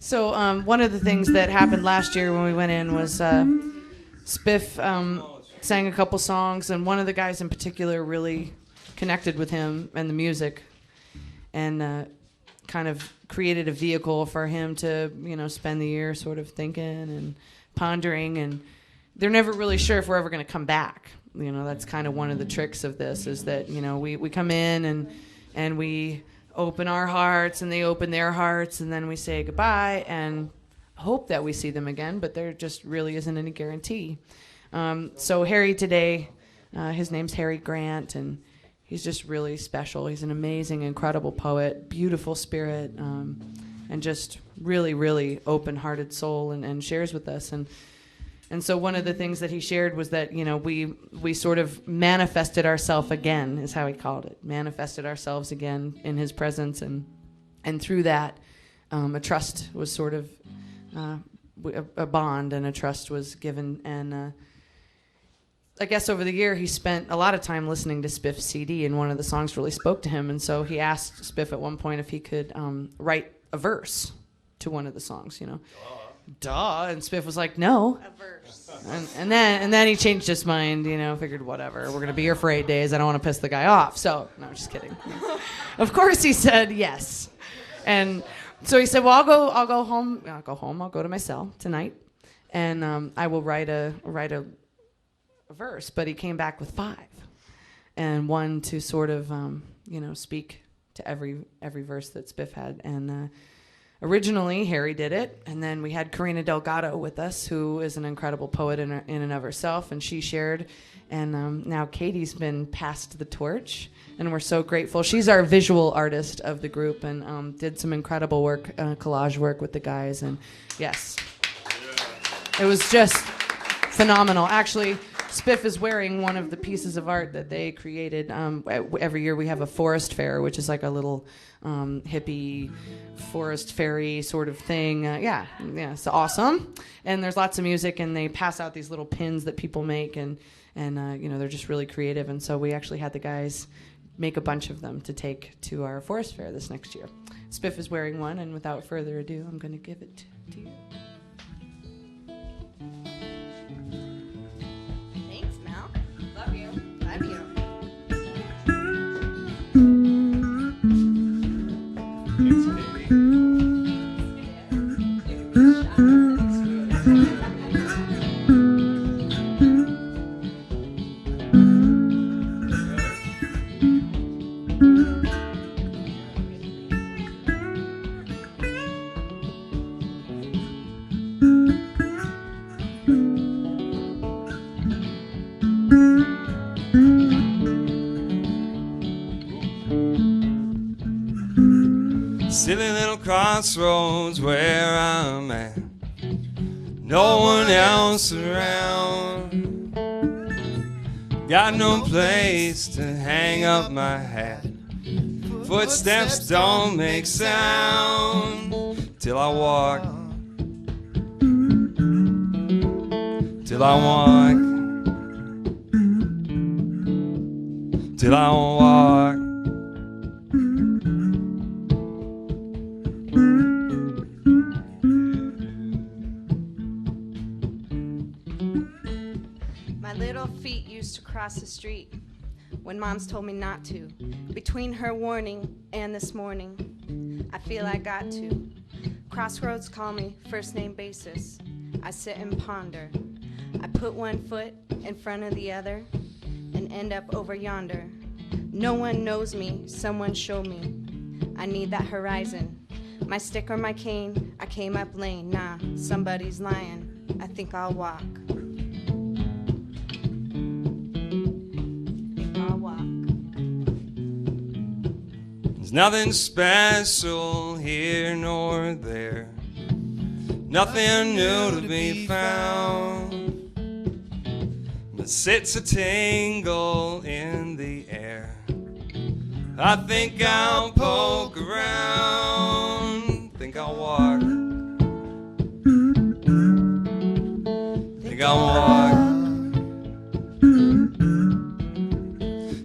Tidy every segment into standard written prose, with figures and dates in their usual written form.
So one of the things that happened last year when we went in was Spiff sang a couple songs, and one of the guys in particular really connected with him and the music, and kind of created a vehicle for him to, spend the year sort of thinking and pondering, and they're never really sure if we're ever going to come back. That's kind of one of the tricks of this, is that, we come in and we open our hearts and they open their hearts, and then we say goodbye and hope that we see them again, but there just really isn't any guarantee. So Harry today, his name's Harry Grant, and he's just really special. He's an amazing, incredible poet, beautiful spirit, and just really, really open-hearted soul, and shares with us. And so one of the things that he shared was that, we sort of manifested ourselves again, is how he called it. Manifested ourselves again in his presence, and through that, a trust was sort of, a bond and a trust was given. And I guess over the year he spent a lot of time listening to Spiff's CD, and one of the songs really spoke to him. And so he asked Spiff at one point if he could write a verse to one of the songs, Duh. And Spiff was like, no. A verse. And then he changed his mind, figured whatever. We're going to be here for 8 days. I don't want to piss the guy off. So, no, just kidding. Of course he said yes. And so he said, well, I'll go home. I'll go to my cell tonight, and I will write a verse. But he came back with 5, and one to sort of, speak to every verse that Spiff had. And originally, Harry did it, and then we had Karina Delgado with us, who is an incredible poet in and of herself, and she shared. And now Katy's been passed the torch, and we're so grateful. She's our visual artist of the group, and did some incredible work, collage work with the guys. And yes, it was just phenomenal. Actually, Spiff is wearing one of the pieces of art that they created. Every year we have a forest fair, which is like a little hippie forest fairy sort of thing. Yeah, it's awesome. And there's lots of music, and they pass out these little pins that people make, and they're just really creative. And so we actually had the guys make a bunch of them to take to our forest fair this next year. Spiff is wearing one, and without further ado, I'm going to give it to you. Love you. Love you. Silly little crossroads where I'm at, no one else around, got no place to hang up my hat, footsteps don't make sound, till I walk, till I walk, till I walk. My little feet used to cross the street when moms told me not to. Between her warning and this morning, I feel I got to. Crossroads call me first name basis. I sit and ponder. I put one foot in front of the other and end up over yonder. No one knows me, someone show me. I need that horizon. My stick or my cane, I came up lane. Nah, somebody's lying. I think I'll walk. There's nothing special here nor there, nothing new to be found, but sits a tingle in the air. I think I'll poke around, think I'll walk, think I'll walk,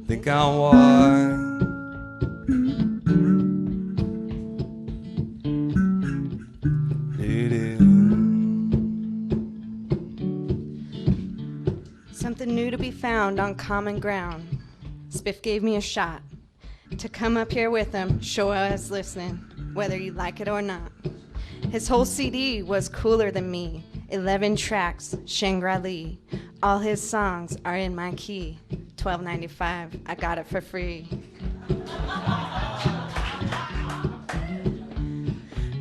think I'll walk. something new to be found on common ground. Spiff gave me a shot to come up here with him, show I was listening, whether you like it or not. His whole CD was cooler than me, 11 tracks, Shangri-La. All his songs are in my key, $12.95, I got it for free.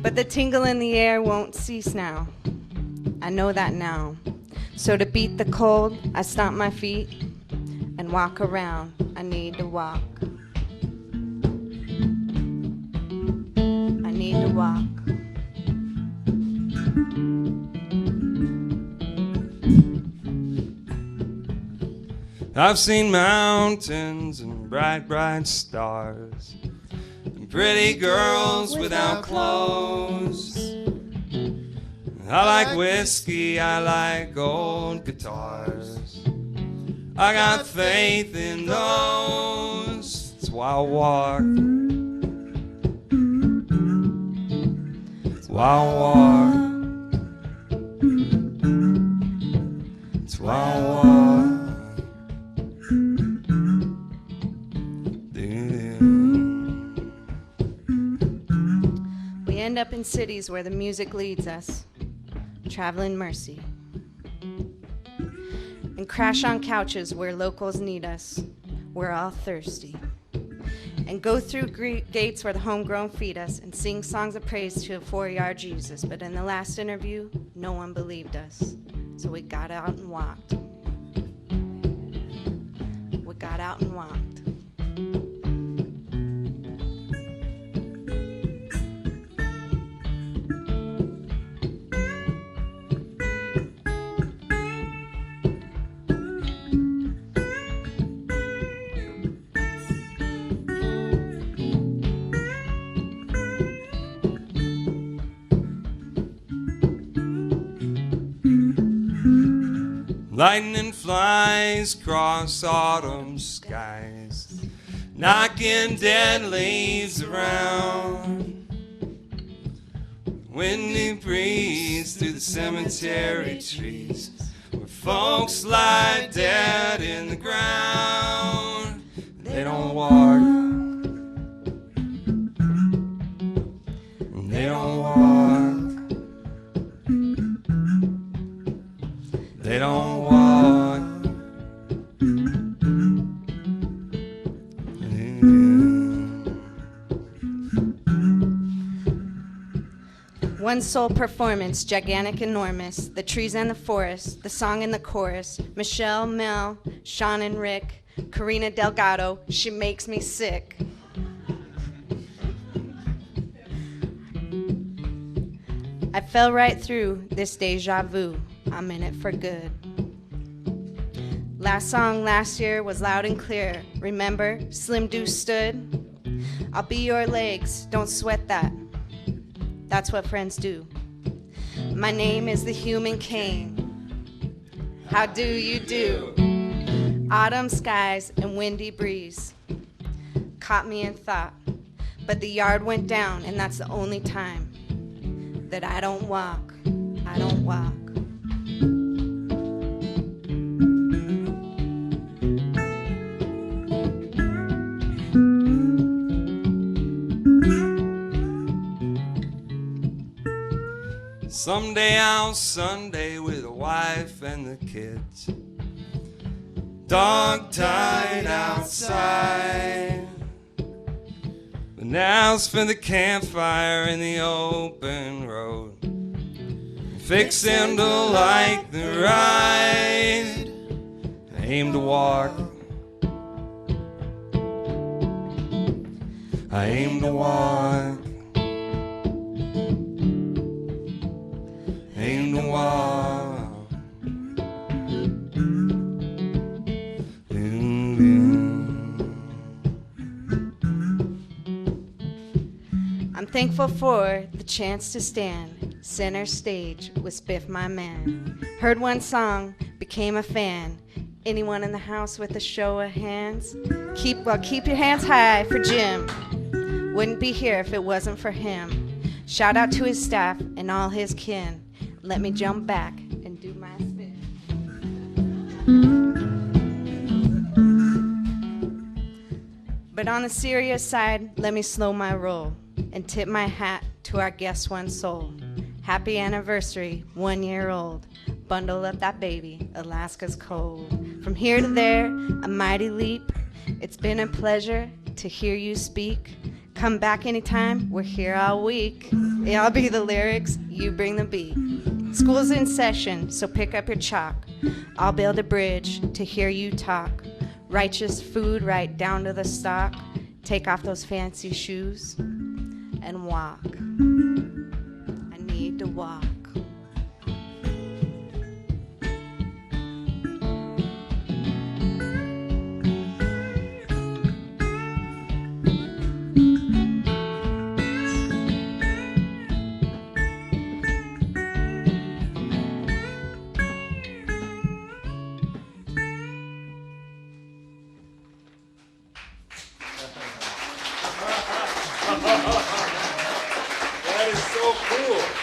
But the tingle in the air won't cease now. I know that now. So to beat the cold, I stomp my feet and walk around. I need to walk. I need to walk. I've seen mountains and bright, bright stars, and pretty girls without clothes. I like whiskey, I like old guitars. I got faith in those. That's why I walk. That's why I walk. That's why I walk. We end up in cities where the music leads us, traveling mercy, and crash on couches where locals need us. We're all thirsty, and go through gates where the homegrown feed us, and sing songs of praise to a 4-yard Jesus. But in the last interview, no one believed us, so we got out and walked. We got out and walked. Lightning flies across autumn skies, knocking dead leaves around. Windy breeze through the cemetery trees, where folks lie dead in the ground. They don't walk. They don't walk. They don't walk. One soul performance, gigantic, enormous. The trees and the forest, the song and the chorus. Michelle, Mel, Sean and Rik, Karina Delgado, she makes me sick. I fell right through this deja vu. I'm in it for good. Last song last year was loud and clear. Remember, Slim Deuce stood. I'll be your legs, don't sweat that. That's what friends do. My name is the Human Cane. How do you do? Autumn skies and windy breeze caught me in thought, but the yard went down, and that's the only time that I don't walk. I don't walk. Someday I'll Sunday with a wife and the kids, dog-tied outside. But now's for the campfire in the open road, fixing to like the ride. I aim to walk. I aim to walk. Aim to walk. I'm thankful for the chance to stand center stage with Spiff, my man. Heard one song, became a fan. Anyone in the house with a show of hands? Keep your hands high for Jim. Wouldn't be here if it wasn't for him. Shout out to his staff and all his kin. Let me jump back and do my spin. But on the serious side, let me slow my roll and tip my hat to our guest one soul. Happy anniversary, 1 year old. Bundle up that baby, Alaska's cold. From here to there, a mighty leap. It's been a pleasure to hear you speak. Come back anytime, we're here all week. I'll be the lyrics, you bring the beat. School's in session, so pick up your chalk. I'll build a bridge to hear you talk. Righteous food right down to the stock. Take off those fancy shoes and walk. I need to walk. That is so cool.